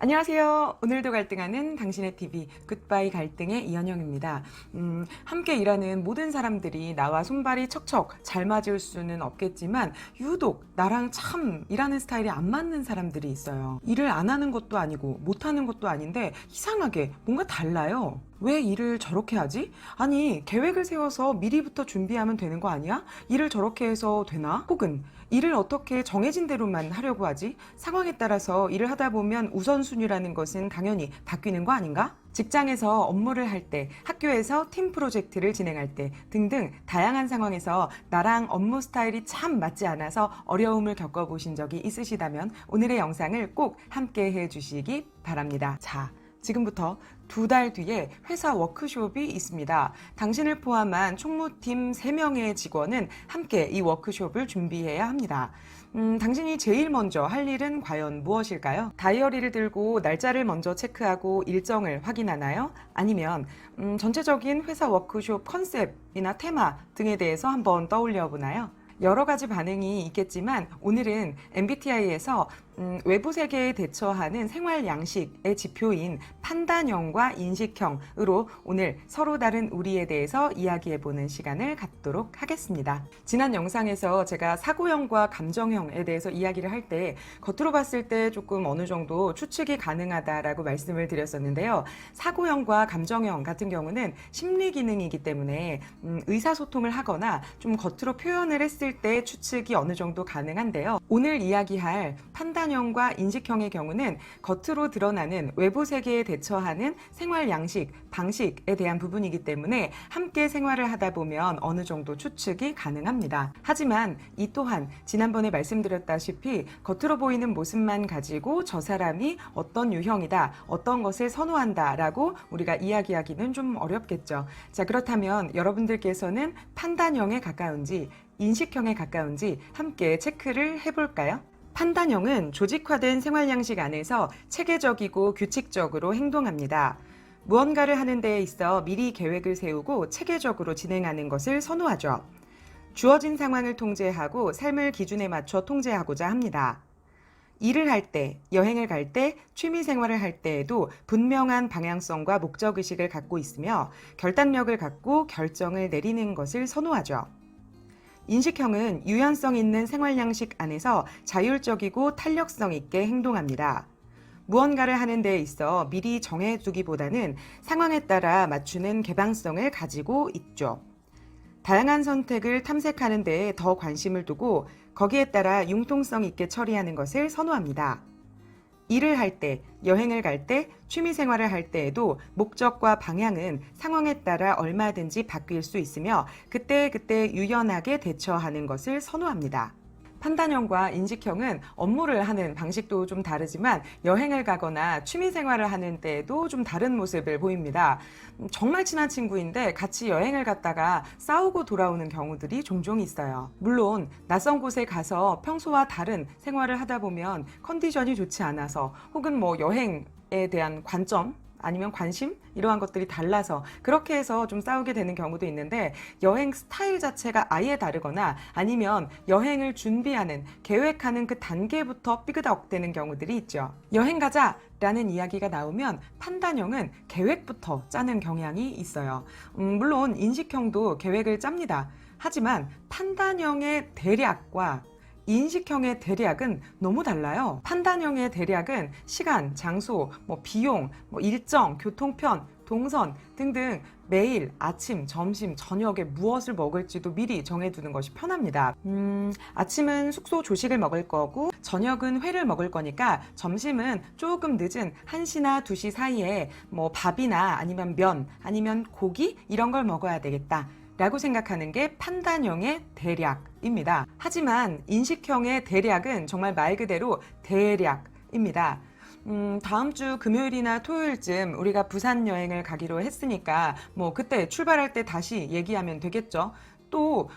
안녕하세요. 오늘도 갈등하는 당신의 TV 굿바이 갈등의 이현영입니다. 함께 일하는 모든 사람들이 나와 손발이 척척 잘 맞을 수는 없겠지만 유독 나랑 참 일하는 스타일이 안 맞는 사람들이 있어요. 일을 안 하는 것도 아니고 못하는 것도 아닌데 이상하게 뭔가 달라요. 왜 일을 저렇게 하지? 아니, 계획을 세워서 미리부터 준비하면 되는 거 아니야? 일을 저렇게 해서 되나? 혹은 일을 어떻게 정해진 대로만 하려고 하지? 상황에 따라서 일을 하다 보면 우선순위라는 것은 당연히 바뀌는 거 아닌가? 직장에서 업무를 할 때, 학교에서 팀 프로젝트를 진행할 때 등등 다양한 상황에서 나랑 업무 스타일이 참 맞지 않아서 어려움을 겪어보신 적이 있으시다면 오늘의 영상을 꼭 함께 해주시기 바랍니다. 자, 지금부터 2달 뒤에 회사 워크숍이 있습니다. 당신을 포함한 총무팀 3명의 직원은 함께 이 워크숍을 준비해야 합니다. 당신이 제일 먼저 할 일은 과연 무엇일까요? 다이어리를 들고 날짜를 먼저 체크하고 일정을 확인하나요? 아니면 전체적인 회사 워크숍 컨셉이나 테마 등에 대해서 한번 떠올려 보나요? 여러 가지 반응이 있겠지만 오늘은 MBTI에서 외부 세계에 대처하는 생활 양식의 지표인 판단형과 인식형으로 오늘 서로 다른 우리에 대해서 이야기해보는 시간을 갖도록 하겠습니다. 지난 영상에서 제가 사고형과 감정형에 대해서 이야기를 할 때 겉으로 봤을 때 조금 어느 정도 추측이 가능하다라고 말씀을 드렸었는데요. 사고형과 감정형 같은 경우는 심리 기능이기 때문에 의사소통을 하거나 좀 겉으로 표현을 했을 때 추측이 어느 정도 가능한데요. 오늘 이야기할 판단형과 인식형의 경우는 겉으로 드러나는 외부 세계에 대처하는 생활 양식, 방식에 대한 부분이기 때문에 함께 생활을 하다 보면 어느 정도 추측이 가능합니다. 하지만 이 또한 지난번에 말씀드렸다시피 겉으로 보이는 모습만 가지고 저 사람이 어떤 유형이다, 어떤 것을 선호한다 라고 우리가 이야기하기는 좀 어렵겠죠. 자, 그렇다면 여러분들께서는 판단형에 가까운지 인식형에 가까운지 함께 체크를 해볼까요? 판단형은 조직화된 생활 양식 안에서 체계적이고 규칙적으로 행동합니다. 무언가를 하는 데에 있어 미리 계획을 세우고 체계적으로 진행하는 것을 선호하죠. 주어진 상황을 통제하고 삶을 기준에 맞춰 통제하고자 합니다. 일을 할 때, 여행을 갈 때, 취미 생활을 할 때에도 분명한 방향성과 목적의식을 갖고 있으며 결단력을 갖고 결정을 내리는 것을 선호하죠. 인식형은 유연성 있는 생활 양식 안에서 자율적이고 탄력성 있게 행동합니다. 무언가를 하는 데 있어 미리 정해두기보다는 상황에 따라 맞추는 개방성을 가지고 있죠. 다양한 선택을 탐색하는 데에 더 관심을 두고 거기에 따라 융통성 있게 처리하는 것을 선호합니다. 일을 할 때, 여행을 갈 때, 취미 생활을 할 때에도 목적과 방향은 상황에 따라 얼마든지 바뀔 수 있으며 그때그때 유연하게 대처하는 것을 선호합니다. 판단형과 인식형은 업무를 하는 방식도 좀 다르지만 여행을 가거나 취미 생활을 하는 때에도 좀 다른 모습을 보입니다. 정말 친한 친구인데 같이 여행을 갔다가 싸우고 돌아오는 경우들이 종종 있어요. 물론 낯선 곳에 가서 평소와 다른 생활을 하다 보면 컨디션이 좋지 않아서 혹은 여행에 대한 관점 아니면 관심? 이러한 것들이 달라서 그렇게 해서 좀 싸우게 되는 경우도 있는데 여행 스타일 자체가 아예 다르거나 아니면 여행을 준비하는, 계획하는 그 단계부터 삐그덕대는 경우들이 있죠. 여행 가자! 라는 이야기가 나오면 판단형은 계획부터 짜는 경향이 있어요. 물론 인식형도 계획을 짭니다. 하지만 판단형의 대략과 인식형의 대략은 너무 달라요. 판단형의 대략은 시간, 장소, 비용, 일정, 교통편, 동선 등등 매일 아침, 점심, 저녁에 무엇을 먹을지도 미리 정해두는 것이 편합니다. 아침은 숙소 조식을 먹을 거고 저녁은 회를 먹을 거니까 점심은 조금 늦은 1시나 2시 사이에 밥이나 아니면 면, 아니면 고기 이런 걸 먹어야 되겠다 라고 생각하는 게 판단형의 대략입니다. 하지만 인식형의 대략은 정말 말 그대로 대략입니다. 다음 주 금요일이나 토요일쯤 우리가 부산 여행을 가기로 했으니까 그때 출발할 때 다시 얘기하면 되겠죠. 또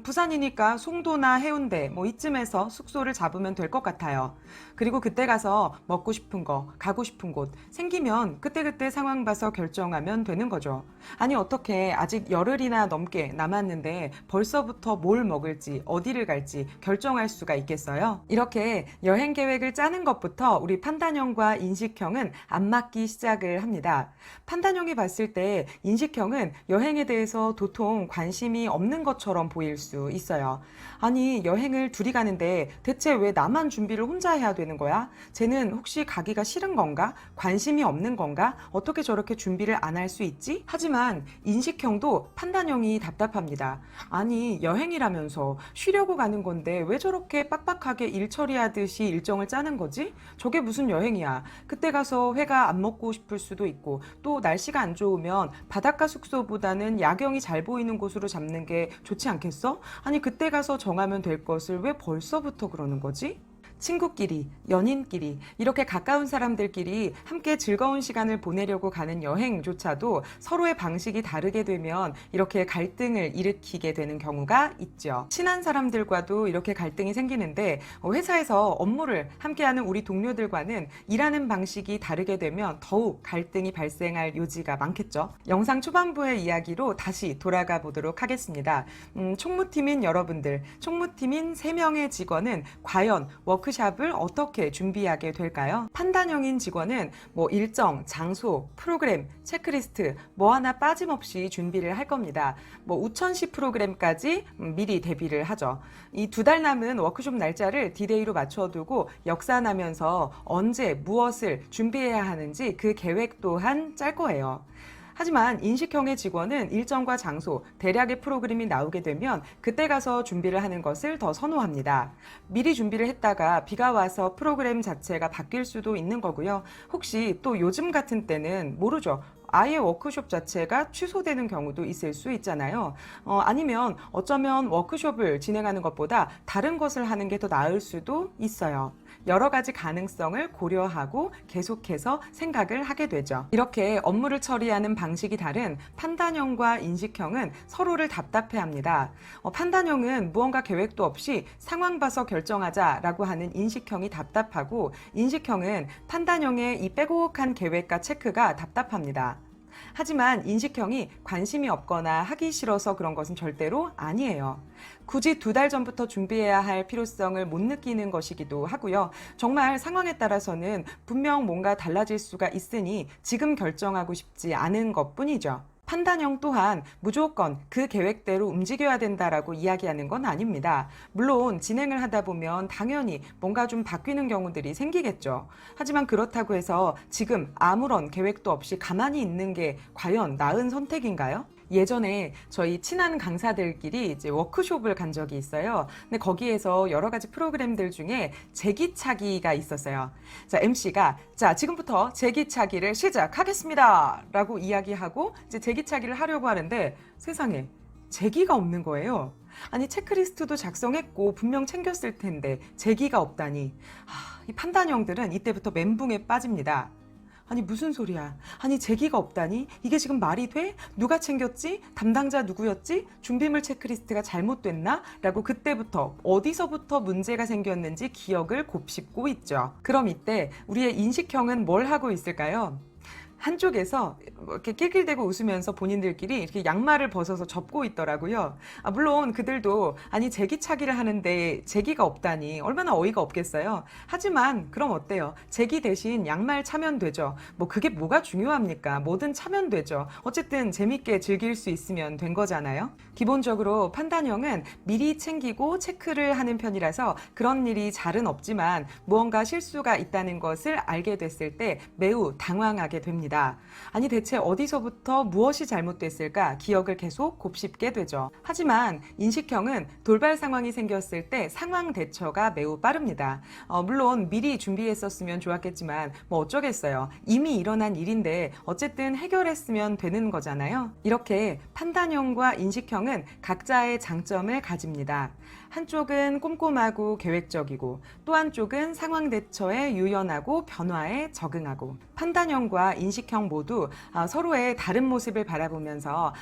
부산이니까 송도나 해운대 뭐 이쯤에서 숙소를 잡으면 될 것 같아요. 그리고 그때 가서 먹고 싶은 거, 가고 싶은 곳 생기면 그때그때 상황 봐서 결정하면 되는 거죠. 아니 어떻게 아직 열흘이나 넘게 남았는데 벌써부터 뭘 먹을지 어디를 갈지 결정할 수가 있겠어요? 이렇게 여행 계획을 짜는 것부터 우리 판단형과 인식형은 안 맞기 시작을 합니다. 판단형이 봤을 때 인식형은 여행에 대해서 도통 관심이 없는 것처럼 보일 수 있어요. 아니 여행을 둘이 가는데 대체 왜 나만 준비를 혼자 해야 되는 거야? 쟤는 혹시 가기가 싫은 건가? 관심이 없는 건가? 어떻게 저렇게 준비를 안 할 수 있지? 하지만 인식형도 판단형이 답답합니다. 아니 여행이라면서 쉬려고 가는 건데 왜 저렇게 빡빡하게 일 처리하듯이 일정을 짜는 거지? 저게 무슨 여행이야? 그때 가서 회가 안 먹고 싶을 수도 있고 또 날씨가 안 좋으면 바닷가 숙소보다는 야경이 잘 보이는 곳으로 잡는 게 좋지 않겠어? 아니 그때 가서 정하면 될 것을 왜 벌써부터 그러는 거지? 친구끼리, 연인끼리, 이렇게 가까운 사람들끼리 함께 즐거운 시간을 보내려고 가는 여행조차도 서로의 방식이 다르게 되면 이렇게 갈등을 일으키게 되는 경우가 있죠. 친한 사람들과도 이렇게 갈등이 생기는데 회사에서 업무를 함께하는 우리 동료들과는 일하는 방식이 다르게 되면 더욱 갈등이 발생할 요지가 많겠죠. 영상 초반부의 이야기로 다시 돌아가 보도록 하겠습니다. 총무팀인 여러분들, 총무팀인 3명의 직원은 과연 워크숍을 어떻게 준비하게 될까요? 판단형인 직원은 일정, 장소, 프로그램, 체크리스트 뭐 하나 빠짐없이 준비를 할 겁니다. 우천시 프로그램까지 미리 대비를 하죠. 이 2달 남은 워크숍 날짜를 디데이로 맞춰두고 역산하면서 언제 무엇을 준비해야 하는지 그 계획 또한 짤 거예요. 하지만 인식형의 직원은 일정과 장소, 대략의 프로그램이 나오게 되면 그때 가서 준비를 하는 것을 더 선호합니다. 미리 준비를 했다가 비가 와서 프로그램 자체가 바뀔 수도 있는 거고요. 혹시 또 요즘 같은 때는 모르죠. 아예 워크숍 자체가 취소되는 경우도 있을 수 있잖아요. 아니면 어쩌면 워크숍을 진행하는 것보다 다른 것을 하는 게 더 나을 수도 있어요. 여러 가지 가능성을 고려하고 계속해서 생각을 하게 되죠. 이렇게 업무를 처리하는 방식이 다른 판단형과 인식형은 서로를 답답해합니다. 판단형은 무언가 계획도 없이 상황 봐서 결정하자라고 하는 인식형이 답답하고 인식형은 판단형의 이 빼곡한 계획과 체크가 답답합니다. 하지만 인식형이 관심이 없거나 하기 싫어서 그런 것은 절대로 아니에요. 굳이 2달 전부터 준비해야 할 필요성을 못 느끼는 것이기도 하고요. 정말 상황에 따라서는 분명 뭔가 달라질 수가 있으니 지금 결정하고 싶지 않은 것뿐이죠. 판단형 또한 무조건 그 계획대로 움직여야 된다라고 이야기하는 건 아닙니다. 물론 진행을 하다 보면 당연히 뭔가 좀 바뀌는 경우들이 생기겠죠. 하지만 그렇다고 해서 지금 아무런 계획도 없이 가만히 있는 게 과연 나은 선택인가요? 예전에 저희 친한 강사들끼리 이제 워크숍을 간 적이 있어요. 근데 거기에서 여러 가지 프로그램들 중에 제기차기가 있었어요. 자, MC가 자, 지금부터 제기차기를 시작하겠습니다. 라고 이야기하고 이제 제기차기를 하려고 하는데 세상에 제기가 없는 거예요. 아니 체크리스트도 작성했고 분명 챙겼을 텐데 제기가 없다니. 이 판단형들은 이때부터 멘붕에 빠집니다. 아니 무슨 소리야? 아니 제기가 없다니? 이게 지금 말이 돼? 누가 챙겼지? 담당자 누구였지? 준비물 체크리스트가 잘못됐나? 라고 그때부터 어디서부터 문제가 생겼는지 기억을 곱씹고 있죠. 그럼 이때 우리의 인식형은 뭘 하고 있을까요? 한쪽에서 이렇게 낄낄대고 웃으면서 본인들끼리 이렇게 양말을 벗어서 접고 있더라고요. 물론 그들도 아니 제기차기를 하는데 제기가 없다니 얼마나 어이가 없겠어요. 하지만 그럼 어때요? 제기 대신 양말 차면 되죠. 그게 뭐가 중요합니까? 뭐든 차면 되죠. 어쨌든 재밌게 즐길 수 있으면 된 거잖아요. 기본적으로 판단형은 미리 챙기고 체크를 하는 편이라서 그런 일이 잘은 없지만 무언가 실수가 있다는 것을 알게 됐을 때 매우 당황하게 됩니다. 아니 대체 어디서부터 무엇이 잘못됐을까 기억을 계속 곱씹게 되죠. 하지만 인식형은 돌발 상황이 생겼을 때 상황 대처가 매우 빠릅니다. 물론 미리 준비했었으면 좋았겠지만 어쩌겠어요. 이미 일어난 일인데 어쨌든 해결했으면 되는 거잖아요. 이렇게 판단형과 인식형은 각자의 장점을 가집니다. 한쪽은 꼼꼼하고 계획적이고 또 한쪽은 상황 대처에 유연하고 변화에 적응하고 판단형과 인식형 모두 서로의 다른 모습을 바라보면서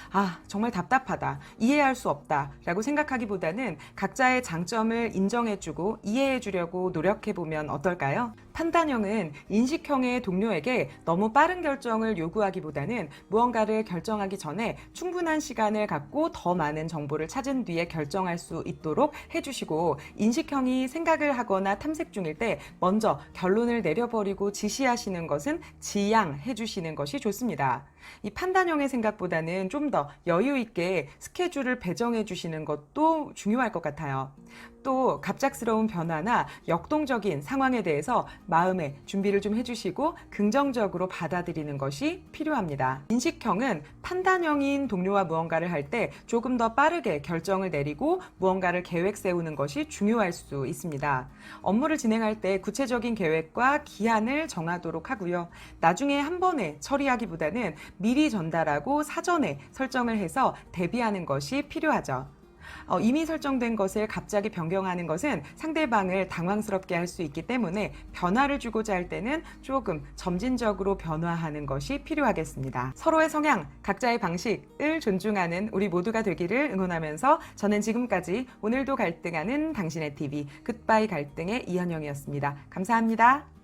정말 답답하다, 이해할 수 없다 라고 생각하기보다는 각자의 장점을 인정해주고 이해해주려고 노력해보면 어떨까요? 판단형은 인식형의 동료에게 너무 빠른 결정을 요구하기보다는 무언가를 결정하기 전에 충분한 시간을 갖고 더 많은 정보를 찾은 뒤에 결정할 수 있도록 해주시고, 인식형이 생각을 하거나 탐색 중일 때 먼저 결론을 내려버리고 지시하시는 것은 지양해 주시는 것이 좋습니다. 이 판단형의 생각보다는 좀 더 여유 있게 스케줄을 배정해 주시는 것도 중요할 것 같아요. 또 갑작스러운 변화나 역동적인 상황에 대해서 마음의 준비를 좀 해주시고 긍정적으로 받아들이는 것이 필요합니다. 인식형은 판단형인 동료와 무언가를 할 때 조금 더 빠르게 결정을 내리고 무언가를 계획 세우는 것이 중요할 수 있습니다. 업무를 진행할 때 구체적인 계획과 기한을 정하도록 하고요. 나중에 한 번에 처리하기보다는 미리 전달하고 사전에 설정을 해서 대비하는 것이 필요하죠. 이미 설정된 것을 갑자기 변경하는 것은 상대방을 당황스럽게 할 수 있기 때문에 변화를 주고자 할 때는 조금 점진적으로 변화하는 것이 필요하겠습니다. 서로의 성향, 각자의 방식을 존중하는 우리 모두가 되기를 응원하면서 저는 지금까지 오늘도 갈등하는 당신의 TV 굿바이 갈등의 이현영이었습니다. 감사합니다.